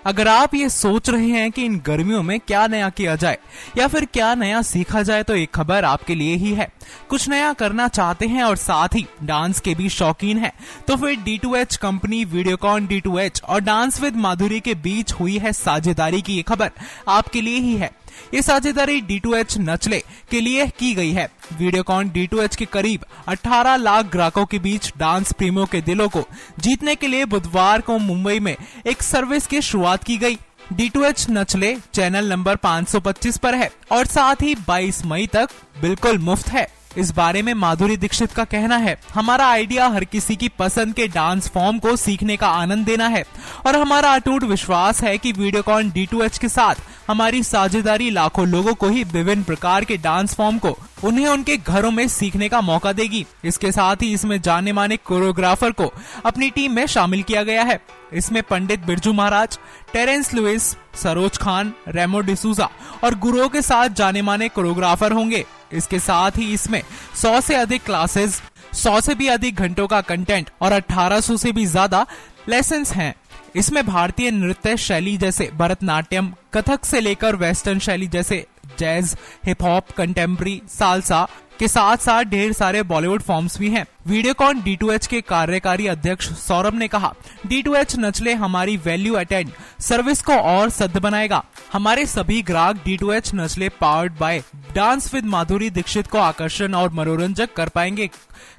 अगर आप ये सोच रहे हैं कि इन गर्मियों में क्या नया किया जाए या फिर क्या नया सीखा जाए तो एक खबर आपके लिए ही है। कुछ नया करना चाहते हैं और साथ ही डांस के भी शौकीन हैं, तो फिर D2H कंपनी वीडियोकॉन D2H और डांस विद माधुरी के बीच हुई है साझेदारी की ये खबर आपके लिए ही है। ये साझेदारी D2H नचले के लिए की गई है। वीडियोकॉन D2H के करीब 18 लाख ग्राहकों के बीच डांस प्रेमियों के दिलों को जीतने के लिए बुधवार को मुंबई में एक सर्विस की शुरुआत की गई। D2H नचले चैनल नंबर 525 पर है और साथ ही 22 मई तक बिल्कुल मुफ्त है। इस बारे में माधुरी दीक्षित का कहना है, हमारा आइडिया हर किसी की पसंद के डांस फॉर्म को सीखने का आनंद देना है और हमारा अटूट विश्वास है कि वीडियोकॉन D2H के साथ हमारी साझेदारी लाखों लोगों को ही विभिन्न प्रकार के डांस फॉर्म को उन्हें उनके घरों में सीखने का मौका देगी। इसके साथ ही इसमें जाने माने कोरियोग्राफर को अपनी टीम में शामिल किया गया है। इसमें पंडित बिरजू महाराज, टेरेंस लुइस, सरोज खान, रेमो डिसूजा और गुरुओं के साथ जाने माने कोरियोग्राफर होंगे। इसके साथ ही इसमें 100 से अधिक क्लासेस, 100 से भी अधिक घंटों का कंटेंट और 1800 से भी ज्यादा लेसन्स हैं। इसमें भारतीय नृत्य शैली जैसे भरतनाट्यम, कथक से लेकर वेस्टर्न शैली जैसे jazz, hip hop, contemporary, salsa के साथ साथ ढेर सारे बॉलीवुड फॉर्म्स भी हैं। वीडियोकॉन D2H के कार्यकारी अध्यक्ष सौरभ ने कहा, D2H नचले हमारी वैल्यू अटेंड सर्विस को और सद्ध बनाएगा। हमारे सभी ग्राहक D2H Nachle powered by Dance with Madhuri Dixit को आकर्षण और मनोरंजक कर पाएंगे,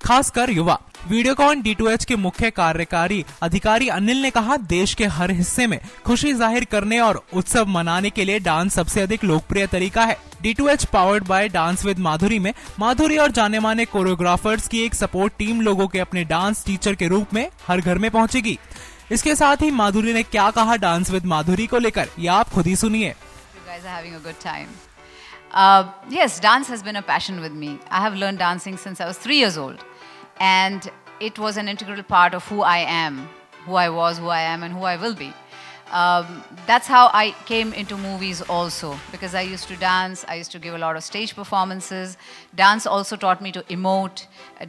खासकर युवा। वीडियोकॉन D2H के मुख्य कार्यकारी अधिकारी अनिल ने कहा, देश के हर हिस्से में खुशी जाहिर करने और उत्सव मनाने के लिए डांस सबसे अधिक लोकप्रिय तरीका है। D2H powered by Dance with Madhuri में माधुरी और जाने माने कोरियोग्राफर्स की एक सपोर्ट टीम लोगों के अपने डांस टीचर के रूप में हर घर में पहुंचेगी। इसके साथ ही माधुरी ने क्या कहा डांस विद माधुरी को लेकर, ये आप खुद ही सुनिए। Yes, dance has been a passion with me. I have learned dancing since I was 3 years old, and it was an integral part of who I am, who I was, who I am, and who I will be. That's how I came into movies also, because I used to dance, I used to give a lot of stage performances. Dance also taught me to emote,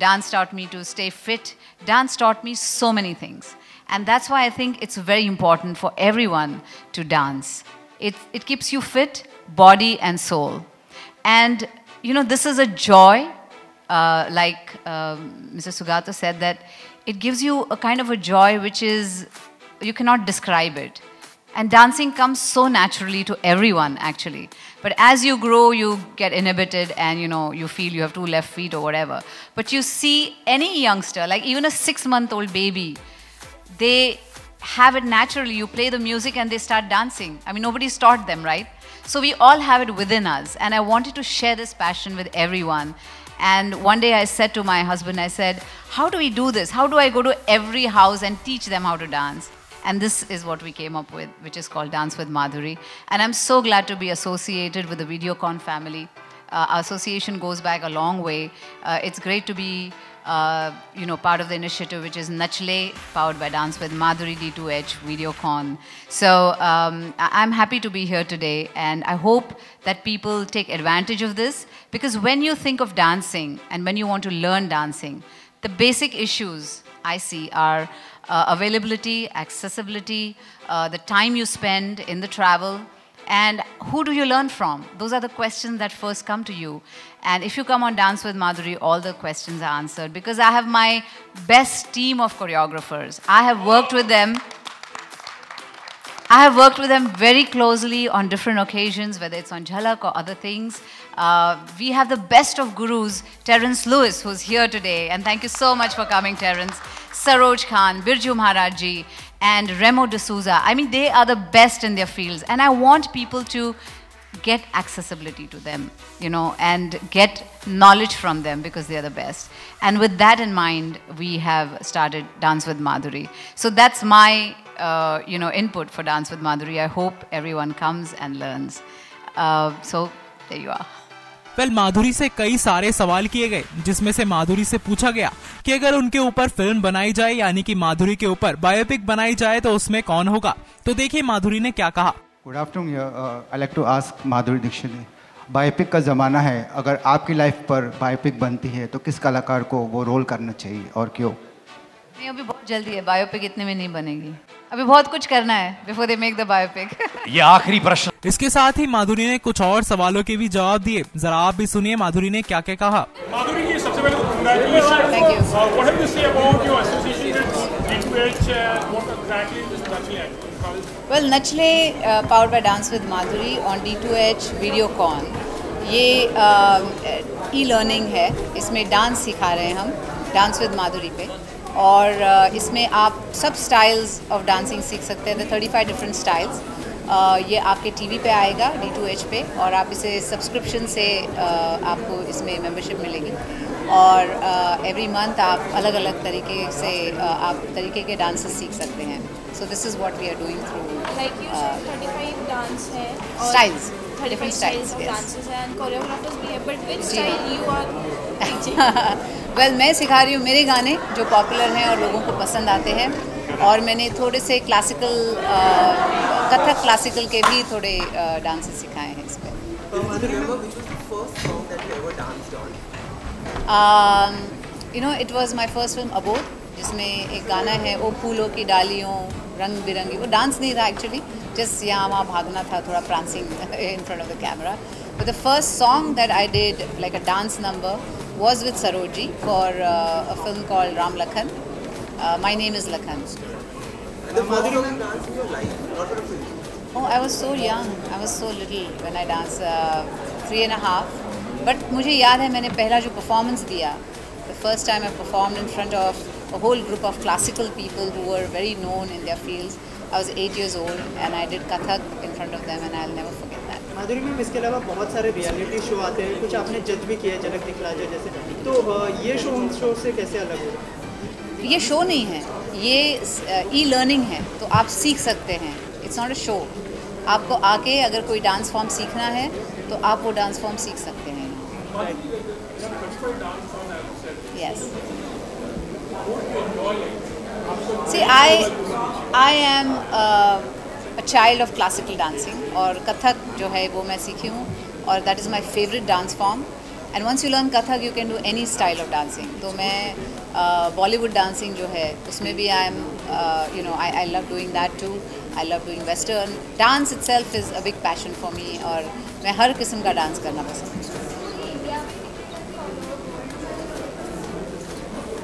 dance taught me to stay fit, dance taught me so many things. And that's why I think it's very important for everyone to dance. It keeps you fit, body and soul. And you know, this is a joy, like Mr. Sugato said, that it gives you a kind of a joy which is, you cannot describe it. And dancing comes so naturally to everyone actually. But as you grow, you get inhibited and you know, you feel you have 2 left feet or whatever. But you see any youngster, like even a 6-month-old baby, they have it naturally. You play the music and they start dancing. I mean, nobody's taught them, right? So we all have it within us. And I wanted to share this passion with everyone. And one day I said to my husband, I said, how do we do this? How do I go to every house and teach them how to dance? And this is what we came up with, which is called Dance with Madhuri. And I'm so glad to be associated with the Videocon family. Our association goes back a long way. It's great to be you know, part of the initiative which is Nachle, powered by Dance with Madhuri, D2H, Videocon. So I'm happy to be here today, and I hope that people take advantage of this, because when you think of dancing and when you want to learn dancing, the basic issues I see are availability, accessibility, the time you spend in the travel, and who do you learn from? Those are the questions that first come to you. And if you come on Dance with Madhuri, all the questions are answered, because I have my best team of choreographers. I have worked with them very closely on different occasions, whether it's on Jhalak or other things. We have the best of gurus, Terence Lewis, who's here today. And thank you so much for coming, Terence. Saroj Khan, Birju Maharaj ji, and Remo D'Souza. I mean, they are the best in their fields. And I want people to get accessibility to them, you know, and get knowledge from them, because they are the best. And with that in mind, we have started Dance with Madhuri. So that's my you know, input for Dance with Madhuri. I hope everyone comes and learns. So there you are. माधुरी से कई सारे सवाल किए गए, जिसमें से माधुरी से पूछा गया कि अगर उनके ऊपर फिल्म बनाई जाए, यानी कि माधुरी के ऊपर बायोपिक बनाई जाए, तो उसमें कौन होगा। तो देखिए माधुरी ने क्या कहा। Good afternoon, I like to ask Madhuri Dixit, biopic का ज़माना है, अगर आपकी लाइफ पर बायोपिक बनती है तो किस कलाकार को वो रोल करना चाहिए और क्यों? नहीं, अभी बहुत जल्दी है, बायोपिक इतने में नहीं बनेगी। अभी बहुत कुछ करना है before they make the biopic. ये आखिरी प्रश्न। इसके साथ ही माधुरी ने कुछ और सवालों के भी जवाब दिए। जरा आप भी सुनिए माधुरी ने क्या क्या कहा। माधुरी जी, सबसे पहले congratulations. Thank you. What have you to say about your association with D2H? What exactly is Nachle actually? Well, Nachle powered by Dance with Madhuri on D2H Videocon. ये e-learning है, इसमें डांस सिखा रहे हैं हम डांस विद माधुरी पे, और इसमें आप सब स्टाइल्स ऑफ डांसिंग सीख सकते हैं, 35 डिफरेंट स्टाइल्स। ये आपके टीवी पे आएगा D2H पे, और आप इसे सब्सक्रिप्शन से आपको इसमें मेंबरशिप मिलेगी, और एवरी मंथ आप अलग अलग तरीके से आप तरीके के डांसेस सीख सकते हैं। So this is what we are doing through Like you said, 35 dance है और Styles, 35 different styles styles, of yes. dances हैं and choreographers भी है, but which जी हाँ। style you are teaching? Well मैं सिखा रही हूँ मेरे गाने जो पॉपुलर हैं और लोगों को पसंद आते हैं, और मैंने थोड़े से क्लासिकल कथक क्लासिकल के भी थोड़े डांसेस सिखाए हैं इस पर। You know it was my first film अबोध, जिसमें एक गाना है ओ फूलों की डालियों रंग बिरंगी। वो डांस नहीं था एक्चुअली, जस्ट यहाँ वहाँ भागना था, थोड़ा prancing in front of the camera. But the first song that I did like a dance number was with Sarojji for a film called Ram Lakhan. My name is Lakhan. And the first time dance in your life, not for a film. Oh, I was so young. I was so little when I danced, 3.5. But मुझे याद है मैंने पहला जो performance दिया, the first time I performed in front of a whole group of classical people who were very known in their fields. I was 8 years old and I did Kathak in front of them, and I'll never forget that. Madhuri ma'am, इसके अलावा बहुत सारे reality show आते हैं, कुछ आपने जज भी किया है, झलक दिखला जाए जैसे, तो ये शो उन शो से कैसे अलग होगा? ये शो नहीं है, ये ई-लर्निंग है, तो आप सीख सकते हैं। It's not a show. आपको आके अगर कोई डांस फॉर्म सीखना है तो आप वो डांस फॉर्म सीख सकते हैं। Yes. See, I am a child of classical dancing, और कथक जो है वो मैं सीखी हूँ, और that is my favorite dance form. And once you learn Kathak, you can do any style of dancing. तो मैं Bollywood dancing जो है उसमें भी I am, you know, I love doing that too. I love doing Western. Dance itself is a big passion for me, और मैं हर किस्म का डांस करना पसंद करती हूँ।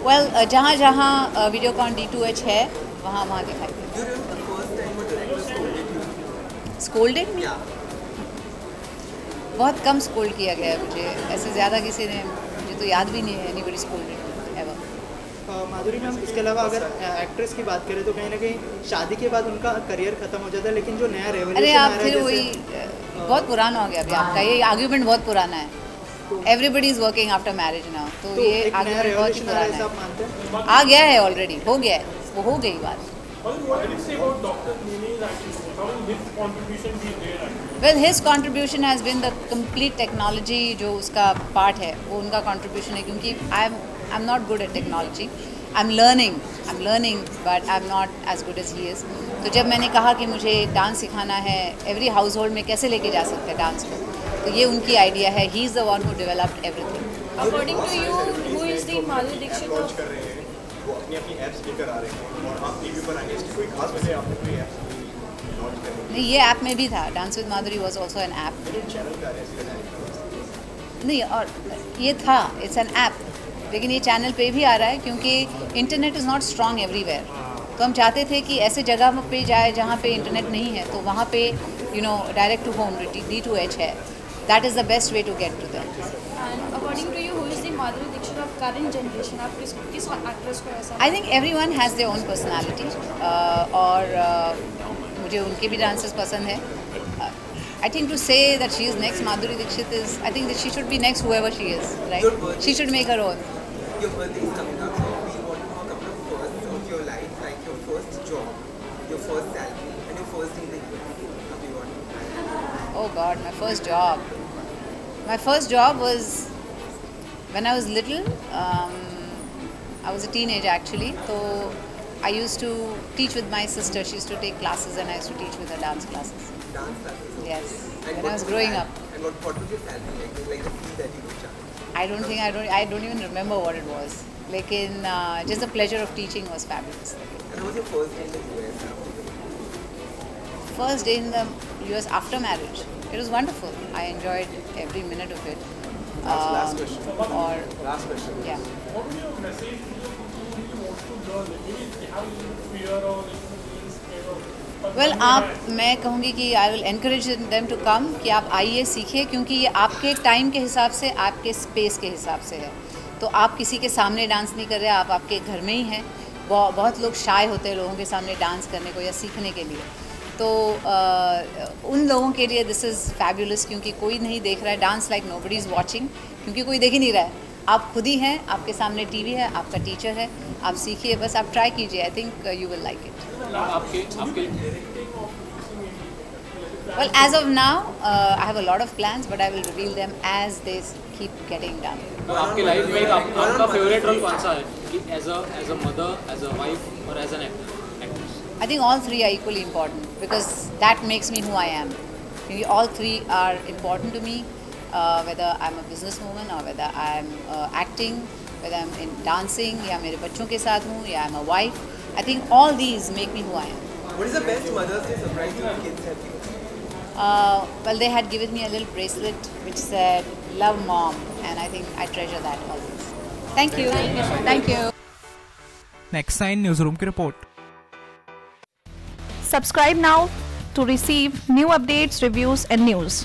Well, जहाँ जहाँ वीडियोकॉन D2H है वहाँ वहाँ दिखाई देता है। स्कोल्डेड मी? बहुत कम स्कोल्ड किया गया है मुझे, ऐसे ज़्यादा किसी ने, मुझे तो याद भी नहीं है एनीबडी स्कोल्डेड एवर। माधुरी मैम, इसके अलावा अगर एक्ट्रेस की बात करें तो कहीं ना कहीं शादी के बाद उनका करियर खत्म हो जाता है, लेकिन जो नया रेवोल्यूशन अरे आ आप रहा है फिर वही बहुत पुराना हो गया अभी आपका ये आर्ग्यूमेंट बहुत पुराना है। Everybody is working after marriage now, तो ये एक नया आर्ग्यूमेंट बहुत ही रेवोल्यूशन आ रहा है, पुराना ऐसा आप है। मानते हैं? आ गया है ऑलरेडी, हो गया है, वो हो गई बात। What did you say about Dr. Muni's acting? How will his contribution be there? Well, his contribution has been the complete technology, जो उसका पार्ट है वो उनका contribution है, क्योंकि I'm not good at technology. I'm learning, but I'm not as good as he is. तो जब मैंने कहा कि मुझे डांस सिखाना है, every household में कैसे लेके जा सकते हैं डांस को, तो ये उनकी आइडिया है। He is the one who developed everything. According to you, who is the Madhuri Dixit of? वो अपनी अपनी एप्स लेकर आ रहे हैं और आप टीवी पर आएंगे, इसकी कोई खास वजह आपने कोई एप्स लॉन्च करनी है? नहीं, ये ऐप में भी था, dance with Madhuri was also an app. Channel का है नहीं, और ये था, इट्स एन ऐप, लेकिन ये चैनल पे भी आ रहा है क्योंकि internet is not strong everywhere. तो हम चाहते थे कि ऐसे जगह पे जाए जहाँ पे इंटरनेट नहीं है, तो वहाँ पे you know direct to home D2H है, that is the best way to get to them. And according to you, who is the Madhuri Dixit of current generation? आप किस एक्ट्रेस को ऐसा? I think every one has their own personality, और मुझे उनके भी dances पसंद है। I think to say that she is next Madhuri Dixit is, I think that she should be next whoever she is, right? She should make her own. Your birthday is coming up, so we want to know a couple of firsts of your life, like your first job, your first salary, and your first day in the US. How do you want to? Oh God, my first job. My first job was when I was little. I was a teenager actually. So I used to teach with my sister. She used to take classes, and I used to teach with her dance classes. Dance classes. Yes, And when what I was was growing your up. And what was your salary like the fee that you would charge? I don't even remember what it was. लेकिन just the pleasure of teaching was fabulous. And how was your first day in the US? First day in the US after marriage, it was wonderful. I enjoyed every minute of it. Last question. Or Last question. yeah. What would your message to the people who want to learn? Like maybe they have a little fear or a little scared of. Well मैं कहूँगी कि I will encourage them to come, कि आप आइए, सीखिए, क्योंकि ये आपके टाइम के हिसाब से, आपके स्पेस के हिसाब से है. तो आप किसी के सामने डांस नहीं कर रहे, आप आपके घर में ही हैं. बहुत लोग शाय होते हैं लोगों के सामने डांस करने को या सीखने के लिए. तो उन लोगों के लिए दिस इज़ फैबुलस, क्योंकि कोई नहीं देख रहा है. Dance like nobody is watching, क्योंकि कोई देख ही नहीं रहा है. आप खुद ही हैं, आपके सामने टीवी है, आपका टीचर है, आप सीखिए, बस आप ट्राई कीजिए. I think you will like it. Well, as of now, I have a lot of plans, but I will reveal them as they keep getting done. तो आपकी लाइफ में आपका फेवरेट रोल कौन सा है, कि as a mother, as a wife और as an actress? I think all three are equally important, because that makes me who I am. All three are important to me, whether I'm a businesswoman or whether I'm acting, whether I'm in dancing, या मेरे बच्चों के साथ हूँ, या I'm a wife. I think all these make me who I am. What is the best Mother's Day surprise your kids have given? Well, they had given me a little bracelet which said "Love Mom," and I think I treasure that always. Thank you. Thank you. Next sign news room की रिपोर्ट. Subscribe now to receive new updates, reviews and news.